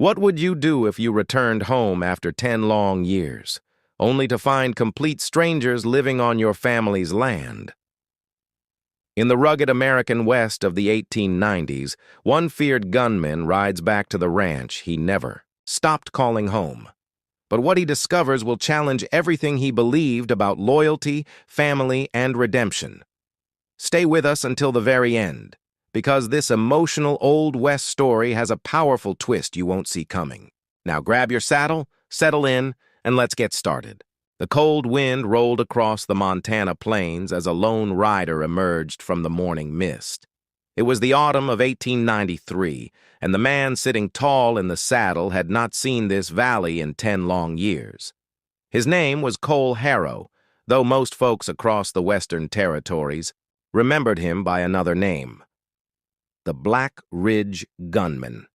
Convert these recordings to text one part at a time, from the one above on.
What would you do if you returned home after 10 long years, only to find complete strangers living on your family's land? In the rugged American West of the 1890s, one feared gunman rides back to the ranch he never stopped calling home. But what he discovers will challenge everything he believed about loyalty, family, and redemption. Stay with us until the very end, because this emotional Old West story has a powerful twist you won't see coming. Now grab your saddle, settle in, and let's get started. The cold wind rolled across the Montana plains as a lone rider emerged from the morning mist. It was the autumn of 1893, and the man sitting tall in the saddle had not seen this valley in 10 long years. His name was Cole Harrow, though most folks across the Western Territories remembered him by another name: the Black Ridge Gunman.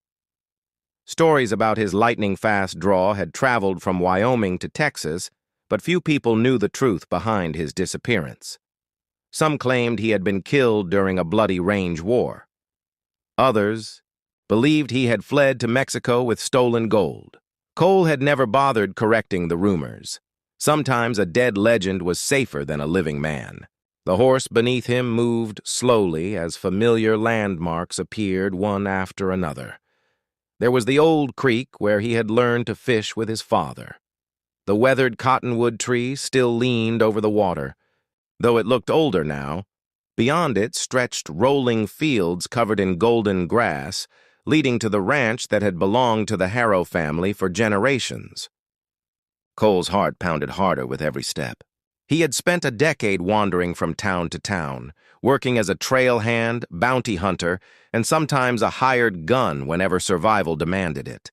Stories about his lightning-fast draw had traveled from Wyoming to Texas, but few people knew the truth behind his disappearance. Some claimed he had been killed during a bloody range war. Others believed he had fled to Mexico with stolen gold. Cole had never bothered correcting the rumors. Sometimes a dead legend was safer than a living man. The horse beneath him moved slowly as familiar landmarks appeared one after another. There was the old creek where he had learned to fish with his father. The weathered cottonwood tree still leaned over the water, though it looked older now. Beyond it stretched rolling fields covered in golden grass, leading to the ranch that had belonged to the Harrow family for generations. Cole's heart pounded harder with every step. He had spent a decade wandering from town to town, working as a trail hand, bounty hunter, and sometimes a hired gun whenever survival demanded it.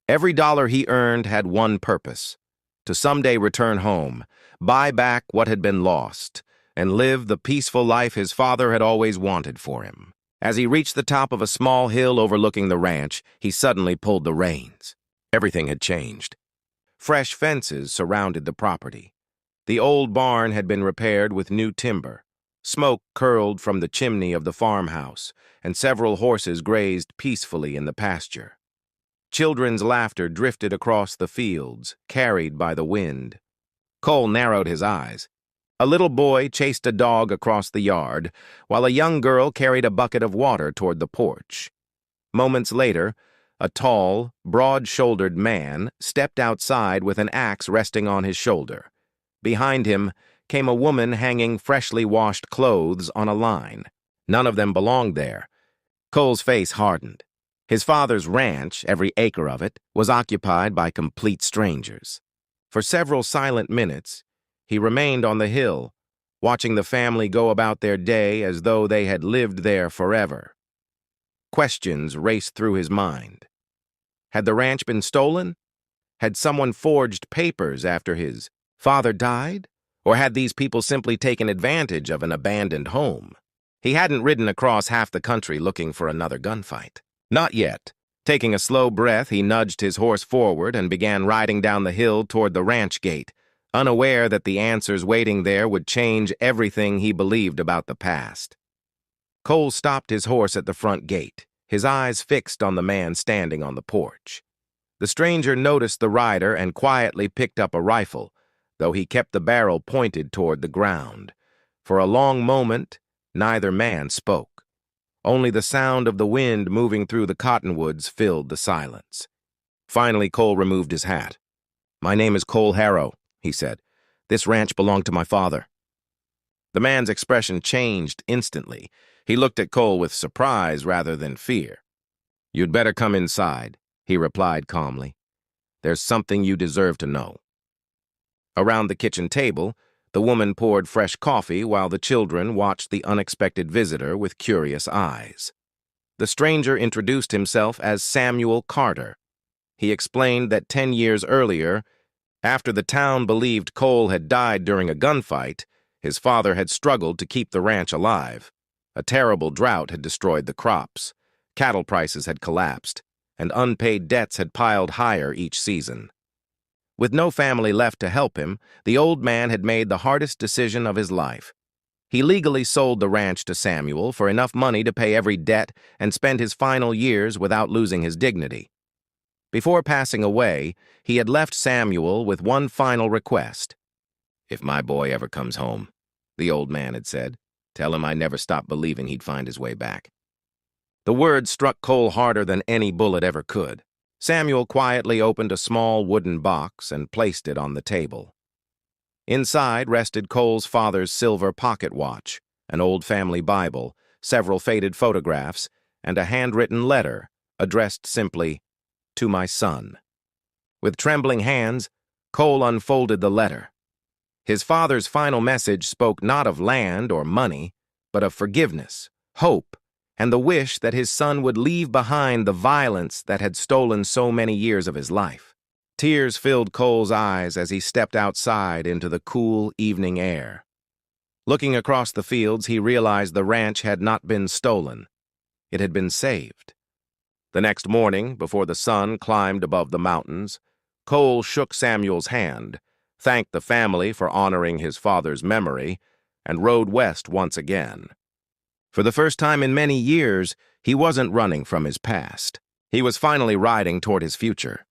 Every dollar he earned had one purpose: to someday return home, buy back what had been lost, and live the peaceful life his father had always wanted for him. As he reached the top of a small hill overlooking the ranch, he suddenly pulled the reins. Everything had changed. Fresh fences surrounded the property. The old barn had been repaired with new timber. Smoke curled from the chimney of the farmhouse, and several horses grazed peacefully in the pasture. Children's laughter drifted across the fields, carried by the wind. Cole narrowed his eyes. A little boy chased a dog across the yard, while a young girl carried a bucket of water toward the porch. Moments later, a tall, broad-shouldered man stepped outside with an axe resting on his shoulder. Behind him came a woman hanging freshly washed clothes on a line. None of them belonged there. Cole's face hardened. His father's ranch, every acre of it, was occupied by complete strangers. For several silent minutes, he remained on the hill, watching the family go about their day as though they had lived there forever. Questions raced through his mind. Had the ranch been stolen? Had someone forged papers after his father died? Or had these people simply taken advantage of an abandoned home? He hadn't ridden across half the country looking for another gunfight. Not yet. Taking a slow breath, he nudged his horse forward and began riding down the hill toward the ranch gate, unaware that the answers waiting there would change everything he believed about the past. Cole stopped his horse at the front gate, his eyes fixed on the man standing on the porch. The stranger noticed the rider and quietly picked up a rifle, though he kept the barrel pointed toward the ground. For a long moment, neither man spoke. Only the sound of the wind moving through the cottonwoods filled the silence. Finally, Cole removed his hat. "My name is Cole Harrow," he said. "This ranch belonged to my father." The man's expression changed instantly. He looked at Cole with surprise rather than fear. "You'd better come inside," he replied calmly. "There's something you deserve to know." Around the kitchen table, the woman poured fresh coffee while the children watched the unexpected visitor with curious eyes. The stranger introduced himself as Samuel Carter. He explained that 10 years earlier, after the town believed Cole had died during a gunfight, his father had struggled to keep the ranch alive. A terrible drought had destroyed the crops, cattle prices had collapsed, and unpaid debts had piled higher each season. With no family left to help him, the old man had made the hardest decision of his life. He legally sold the ranch to Samuel for enough money to pay every debt and spend his final years without losing his dignity. Before passing away, he had left Samuel with one final request. "If my boy ever comes home," the old man had said, "tell him I never stopped believing he'd find his way back." The words struck Cole harder than any bullet ever could. Samuel quietly opened a small wooden box and placed it on the table. Inside rested Cole's father's silver pocket watch, an old family Bible, several faded photographs, and a handwritten letter addressed simply, "To my son." With trembling hands, Cole unfolded the letter. His father's final message spoke not of land or money, but of forgiveness, hope, and the wish that his son would leave behind the violence that had stolen so many years of his life. Tears filled Cole's eyes as he stepped outside into the cool evening air. Looking across the fields, he realized the ranch had not been stolen. It had been saved. The next morning, before the sun climbed above the mountains, Cole shook Samuel's hand, thanked the family for honoring his father's memory, and rode west once again. For the first time in many years, he wasn't running from his past. He was finally riding toward his future.